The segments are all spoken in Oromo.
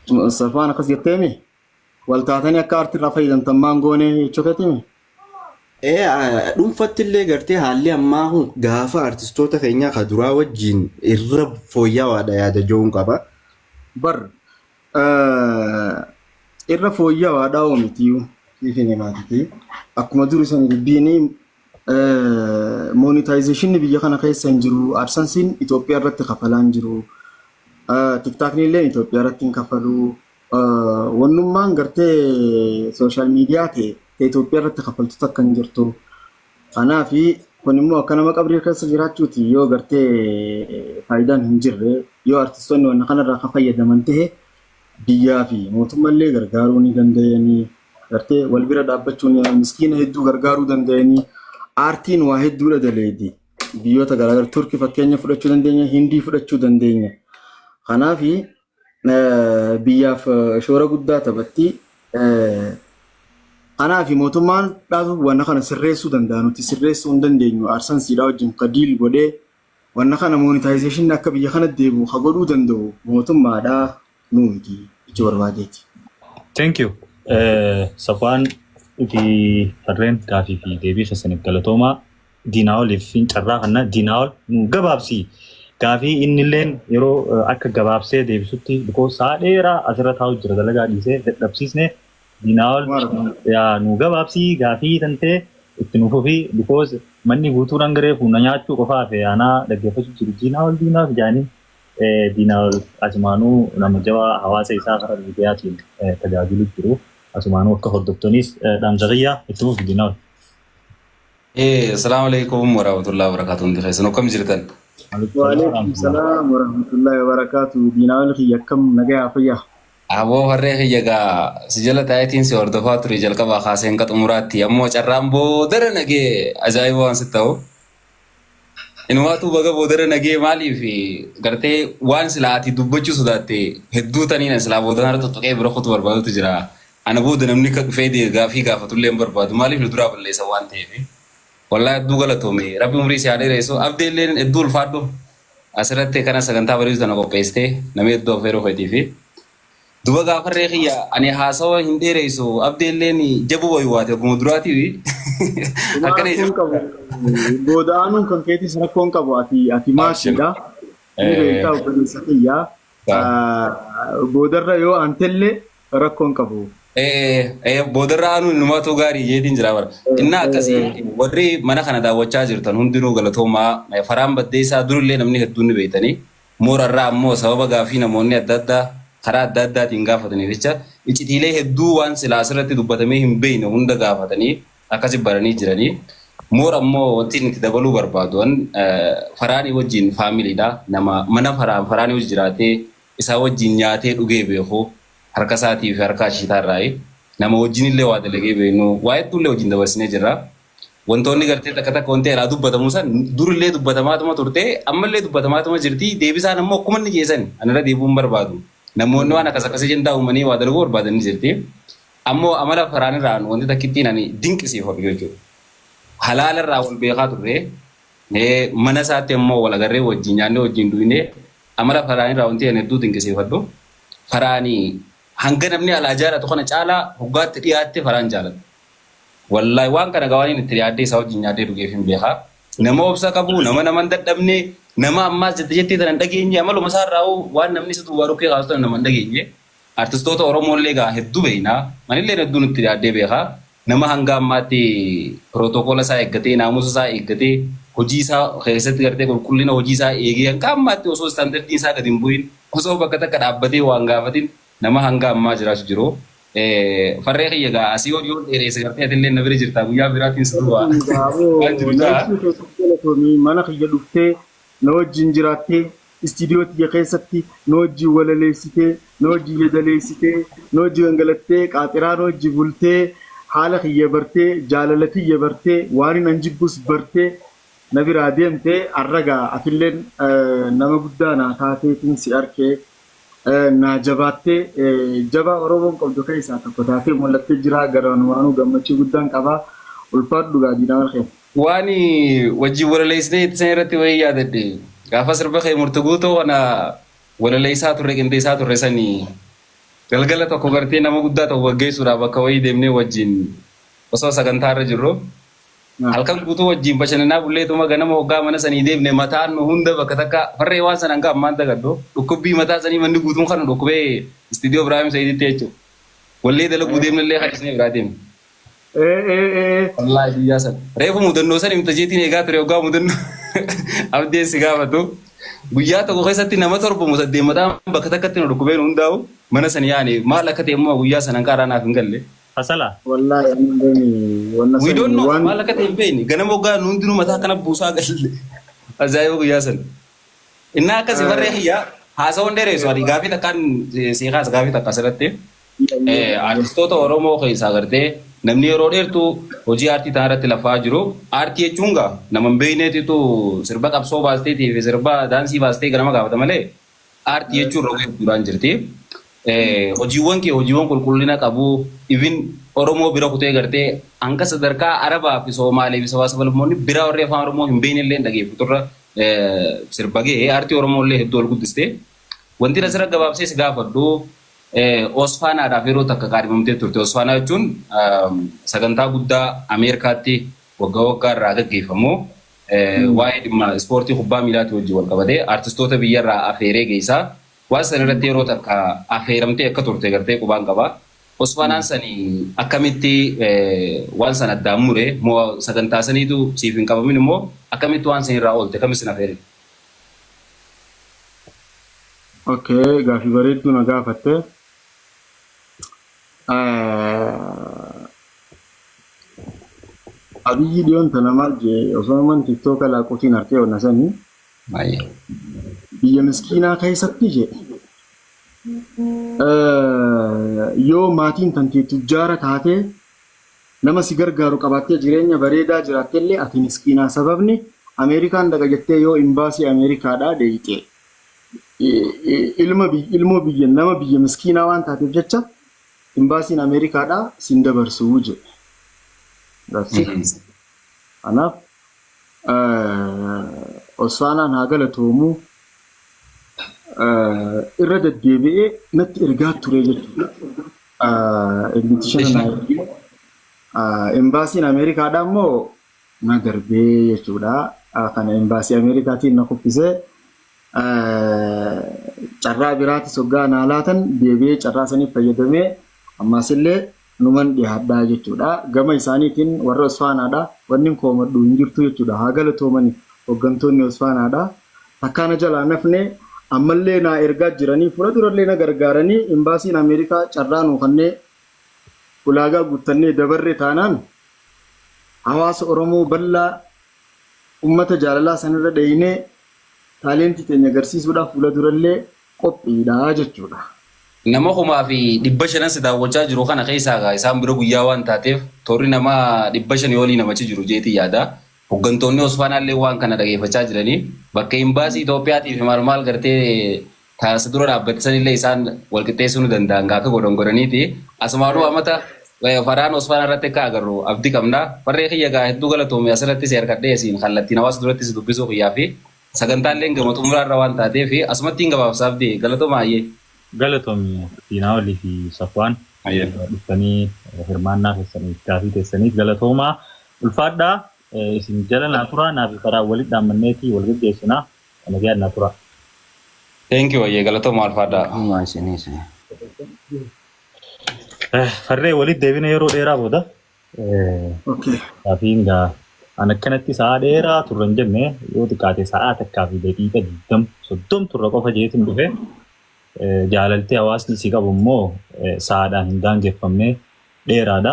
Safaan akkas jetteemi waltaatanii akka aartii irraa fayyadamtan maangoonee jechuukeetimi. Dhuunfatti illee gartee haalli ammaa kun gaafa artistoota keenyaa ka duraa wajjin irra fooyya'aadha yaada jo'uun qaba. Bar irra fooyya'aadha oomitiyyuu siifin himaatiti. Akkuma duri sanii dubbiinii monetization biyya kana keessa hin jiru. AdSense'n Itoophiyaa irratti kafalaa hin jiru. TikTok'n illee Itoophiyaa irratti hin kafalu. Wannummaan gartee social media ta'e Itoophiyaa irratti kafaltoota akka hin jirtu. Kanaaf kun immoo akka nama qabrii keessa jiraachuuti yoo gartee faayidaan hin jirre yoo artistoonni wanna kanarraa akka fayyadaman ta'e biyyaa fi mootummallee gargaaruu ni danda'anii gartee wal bira dhaabbachuun miskiina hedduu gargaaruu danda'anii aartiin waa hedduudha daleedi. Biyyoota garaagaraa Turkii fakkeenya fudhachuu dandeenya, Hindii fudhachuu dandeenya. Kanaaf biyyaaf shoora guddaa taphatti. Kanaaf mootummaan dhaatu wanna kana sirreessuu danda'a nuti sirreessuu hin dandeenyu AdSense'dha wajjin ka diil godhee wanna kana monetization akka biyya kana deebi'u ka godhuu danda'u mootummaadha nuti itti barbaadeeti. Thank you. Safaan itti farreen gaafii fi deebii keessaniif galatoomaa diinaa oliif carraa kana diinaa ol nu gabaabsi. Gaafii inni illeen yeroo akka gabaabsee deebisutti bikoo sa'a dheeraa asirra taa'u jira dalagaa dhiisee dadhabsiisne. Dinaol ya nu gabaabsi gaafii tantee itti nuufufi because manni guutuu dhangaree fuuna nyaachuu qofaa fi aanaa dhaggeeffachuu jiru Dinaol jaanii Dinaol asumaanuu nama jabaa hawaasa isaa karaa miidiyaatiin tajaajilu jiru asumaanuu akka hordoftonis dhaamsaqiyyaa itti nuufi Dinaol. Assalamu alaikum warahmatullahi wabarakatuh. Ndi khaysan akkam jirtan? Wa alaikum salaam warahmatullahi wabarakatuh. Dinaol khiyakkam nagaya fayyaa. Aboo harree hiyyagaa si jala taayitiin si hordofaa ture jalqabaa kaaseen qaxumuraatti ammoo carraan boodara nagee ajaa'iba waan sitti ta'u. Inumaatu baga boodara nagee maaliif gartee waan silaa ati dubbachuu sodaatte hedduu taniin silaa boodana irra tuttuqee bira kutu barbaadutu jira. Ana booda namni dhufee gaafii gaafatullee hin barbaadu maaliif nu duraa balleessa waan ta'eef. Wallaahi hedduu galatoome rabbi umrii si haadha reessoo abdeelleen hedduu ulfaadhu asirratti kana sagantaa bariisu tana qopheessite namni hedduu affeeruu feetiifi. Duba gaafarree kiyya ani haasawa hin dheereysu abdeelleen jabu waywaate akkuma duraatiifi. Akkana qabu. Boodaanuun kan keetis rakkoon qabu ati maashiidha. Beektaa obboleessa kiyyaa. Boodarra yoo antellee rakkoon qabu. Boodarra aanuun numaatu gaarii jeetiin jira bara. Innaa akkasii warri mana kana daawwachaa jirtan hundinuu galatoomaa faraan baddeessaa durillee namni hedduun ni beektanii. Moorarraa ammoo sababa gaafii namoonni adda addaa karaa adda addaatiin gaafatanii jecha icitiilee hedduu waan silaa asirratti dubbatamee hin beekne hunda gaafatanii akkasi baranii jiranii. Moor ammoo wanti itti dabaluu barbaadu faraanii wajjin faamiliidha. Nama mana faraanii wajjin jiraatee isaa wajjin nyaatee dhugee beeku harka isaatii fi harka ashiitaarraayi. Nama wajjin illee waa dalagee beeknu waa hedduullee wajjin dabarsinee jirra. Wantoonni gartee takka wanti alaa dubbatamu san durillee dubbatamaatuma turte ammallee dubbatamaatuma jirti deebisaan ammoo akkuma inni keessan anirra deebi'uun barbaadu. Namoonni waan akkasii jendaa uumanii waa dalaguu barbaadanii jirti. Ammoo amala faraanirraan wanti takkittiin ani dinqisiifatu jechuudha. Halaalarraa wal beekaa turre mana isaatti ammoo wal agarree wajjin nyaannee wajjin duwinee amala faraanirraa wanti ani hedduu dinqisiifadhu. Faraanii hanga namni alaa jaalatu kana caalaa hoggaatti dhiyaatte faraan jaalatu. Wallaahi waan kana gawaaniin itti dhiyaattee isaa wajjin nyaatee dhugeef hin beekaa. Nama obsa qabu nama dadhabne nama ammaas jettee tan dhageenye amaluma isaarraa waan namni isa duwwaa rukkee kaasutan nama dhageenye artistoota Oromoollee gaa hedduu beeknaa manillee hedduun itti dhiyaattee beekaa nama hanga ammaatti pirootokola isaa eeggatee naamusa isaa eeggatee hojii isaa keessatti gartee qulqullina hojii isaa eegee hanga ammaatti osoo istaandardii isaa gadi hin bu'in osoo bakka takka dhaabbatee waan gaafatin nama hanga ammaa jiraatu jiru. Farree kiyya gaa asii yoo dheereessa gartee atillee na bira jirtaa guyyaa biraatiin sirruwaa. Mana kiyya dhuftee na wajjin jiraattee istiidiyoo tiyya keessatti na wajjin walaleessitee na wajjin yedaleessitee na wajjin gangalattee qaaxiraa na wajjin bultee haala kiyya bartee jaalala tiyya bartee waan hin jibbus bartee na biraa deemtee arragaa atilleen nama guddaa naa taateetiin si arkee na jabaattee jabaa Oromoon qabdu keessaa tokko taatee mul'attee jira garanumaanuu gammachuu guddaan qabaa ulfaadhu gaadiidhaan alkee. Waan wajjin walaleessitee itti irratti wayii yaadadhe gaafa sirba kee murtuguutoo wana walaleessaa turre qindeessaa turre sanii galgala tokko gartee nama guddaa tokko gaggeessuudhaaf bakka wayii deemnee wajjin osoo sagantaa irra jirru halkan guutuu wajjin bashannanaa bulleetuma ganama hoggaa mana sanii deemne mataan nu hunda bakka takka farree waan sanan kaa ammaan dagaddo dhukkubbii mataa sanii manni guutuun kan dhukkubee istiidiyoo Ibraahim Sa'iditti jechuudha. Wallee dalaguu deemnellee hadisnee biraa deemne. Wallaahi biyyaa sana. Reefu mudannoo sana himta jeetiin eegaa ture hoggaa mudannoo abdeen si gaafatu. Guyyaa tokko keessatti nama torba musaddee mataan bakka takkatti nu dhukkubeen hundaa'u mana sanii yaane maal akka ta'e immoo guyyaa sanan qaaraa naaf hin galle. Hasala. Wallahi We don't know. Maal akka ta'e hin beekne. Ganama hoggaa nu hundinuu mataa kana buusaa galle. Ajaa'iba guyyaa sana. Innaa akkasi barree kiyyaa haasawwan dheeressu ati gaafii takkaan seeqaas gaafii takka asirratti. Artistoota Oromoo keessaa gartee namni yeroo dheertuu hojii aartii ta'an irratti lafaa jiru. Aartii jechuun gaa nama hin beekneetitu sirba qabsoo baasteetii fi sirba daansii baastee ganama gaafata malee aartii jechuun roga duraan jirti. Hojiiwwan kee hojiiwwan qulqullina qabu even Oromoo bira kutee gartee hanga sadarkaa Arabaa fi Somaalee fi Sawaasa Balmoonni bira warri afaan Oromoo hin beekne illee dhageeffaturra sirba gahee aartii Oromoo illee hedduu ol guddistee. Wanti asirra gabaabsee si gaafadhu Osfaanaadhaaf yeroo takka kaadhimamtee turte. Osfaanaa jechuun sagantaa guddaa Ameerikaatti waggaa waggaa irraa gaggeeffamu waa'ee dhimma ispoortii kubbaa miilaatti wajjin wal qabatee artistoota biyyarraa afeeree geessaa. Waan sana irratti yeroo takka affeeramtee akka turte gartee qubaan qaba. Osfaanaan sanii akkamitti waan sana addaan mure moo sagantaa saniitu siif hin qabamin immoo akkamitti waan sanirraa oolte kamis sin affeere? Okay, gaafii bareedduu na gaafatte. Abiyyi dhiyoon tana maal jee osoo naman tiktooka laaquutiin harkee onna sanii biyya miskiinaa keessatti jee yoo maatiin tantee tujjaara taatee nama si gargaaru qabaattee jireenya bareedaa jiraattellee ati miskiinaa sababni Ameerikaan daga jettee yoo imbaasii Ameerikaadhaa deeyitee ilmoo biyya nama biyya miskiinaa waan taateef jecha imbaasiin Ameerikaadhaa sin dabarsuu jedhe. Kanaaf Osfaanaan haa galatoomuu irra deddeebi'ee natti ergaa ture jechuudha. Invitation imbaasiin Ameerikaadhaa immoo na darbee jechuudha. Kana imbaasii Ameerikaatiin na kuffisee carraa biraatis hoggaa naa laatan deebi'ee carraa saniif fayyadamee ammas illee numan dhiyaadhaa jechuudha. Gama isaaniitiin warra Osfaanaadha. Wanni koomadhu hin jirtu jechuudha. Haa galatoomani hooggantoonni Osfaanaadha. Takkaana jalaa nafne ammallee naa ergaa jiranii fura durallee na gargaaranii imbaasiin Ameerikaa carraa nuu kannee ulaagaa guuttannee dabarre taanaan hawaasa Oromoo bal'aa ummata jaalalaa sanirra dheeyinee taaleentii teenya agarsiisuudhaaf fula durallee qophiidha jechuudha. Nama kumaa fi 500 si daawwachaa jiru kana keessaa isaan bira guyyaa waan taateef toorri nama 500 olii namachi jiru jeetii yaada. Hooggantoonni Osfaanaallee waan kana dhageeffachaa jiranii bakka imbaasii Itoophiyaatiif maal gartee taasisa dura dhaabbachisanillee isaan walqixxeessuu ni danda'an gaaka godhaniiti. Asumaanuu amata faraan Osfaanaa irratti akka agarru abdii qabna. Farree kiyya gaa hedduu galatoome asirratti si harkadhee isiin kallattiin hawaasa duratti si dubbisuu kiyyaa fi sagantaallee gama xumuraarra waan taateef asumattiin gabaabsaaf abdii galatooma hayyee. Galatoomii Diinaa Olii fi Safwaan dhuftanii hirmaannaa keessaniif gaafii keessaniif galatoomaa ulfaadhaa isin jala naa turaa naaf karaa walitti dhaammanneetii wal gaggeessinaa nagaa naa turaa. Thank you hayyee galatoomaa ulfaadhaa. Farree walitti deebina yeroo dheeraa booda gaafiin gaa an akkanatti sa'a dheeraa turre hin jenne yoo xiqqaate sa'a takkaa fi daqiiqa 20-30 turre qofa jeetiin dhufe jaalaltee hawaasni si qabu immoo sa'aadhaan hin daangeffamne dheeraadha.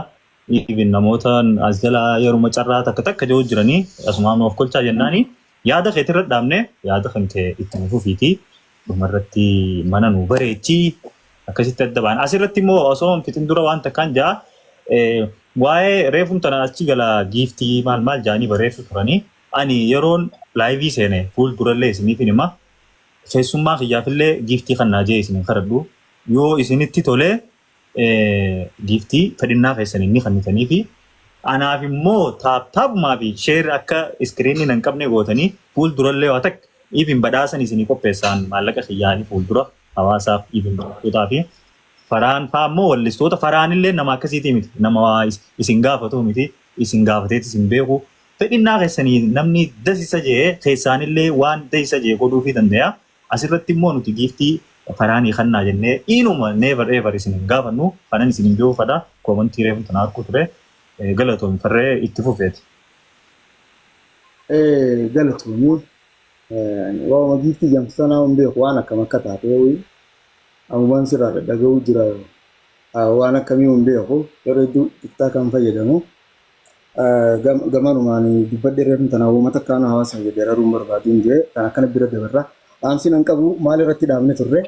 Even namoota as jala yeruma carraa takka jiru jiranii asumaan of kolchaa jennaani yaada keetii irra dhaabne yaada kan kee itti fufiiti dhumarratti mana nu bareechii akkasitti adda baan asirratti immoo osoo fitin dura waan takkaan jaa waa'ee reefuun tana achi gala giiftii maal jaanii barreessu turanii ani yeroon laayivii seene fuul durallee isiniif hima keessummaa kiyyaafillee giiftii kan naajee isiniin kadhadhu yoo isinitti tolee giiftii fedhinnaa keessanii inni kannitanii fi anaaf immoo taaphumaa fi sheer akka iskiriinii nan qabne gootanii fuul durallee waa takka even badhaasan isinii qopheessaan maallaqa kiyyaanii fuul dura hawaasaaf even badhaasotaa fi faraan fa'aa immoo wallistoota faraan illee nama akkasiitii miti. Nama isin gaafatu miti. Isin gaafateet isin beeku. Fedhinnaa keessanii namni dasisa jee keessaanillee waan dasisa jee godhuufii danda'a. Asirratti immoo nuti giiftii faraanii kannaa jennee inuma never ever isin hin gaafannu. Fanan isin hin beekufadha. Koomantii reefu tanaa harku ture. Galatoomii farree itti fufeeti. Galatoomii. Waama giiftii jamsanaa hin beeku waan akkam akka taatee ammumaan sirraa dhaga'uu jira. Waan akkamii hin beeku yeroo hedduu tiktaa kan fayyadamu. Gamanumaan dubbadde reefnu tanaa uummata akkaan hawaasa jedhee raruun barbaaduu hin jee kan akkana bira dabarra. Dhaamsi nan qabu maal irratti dhaabne turre?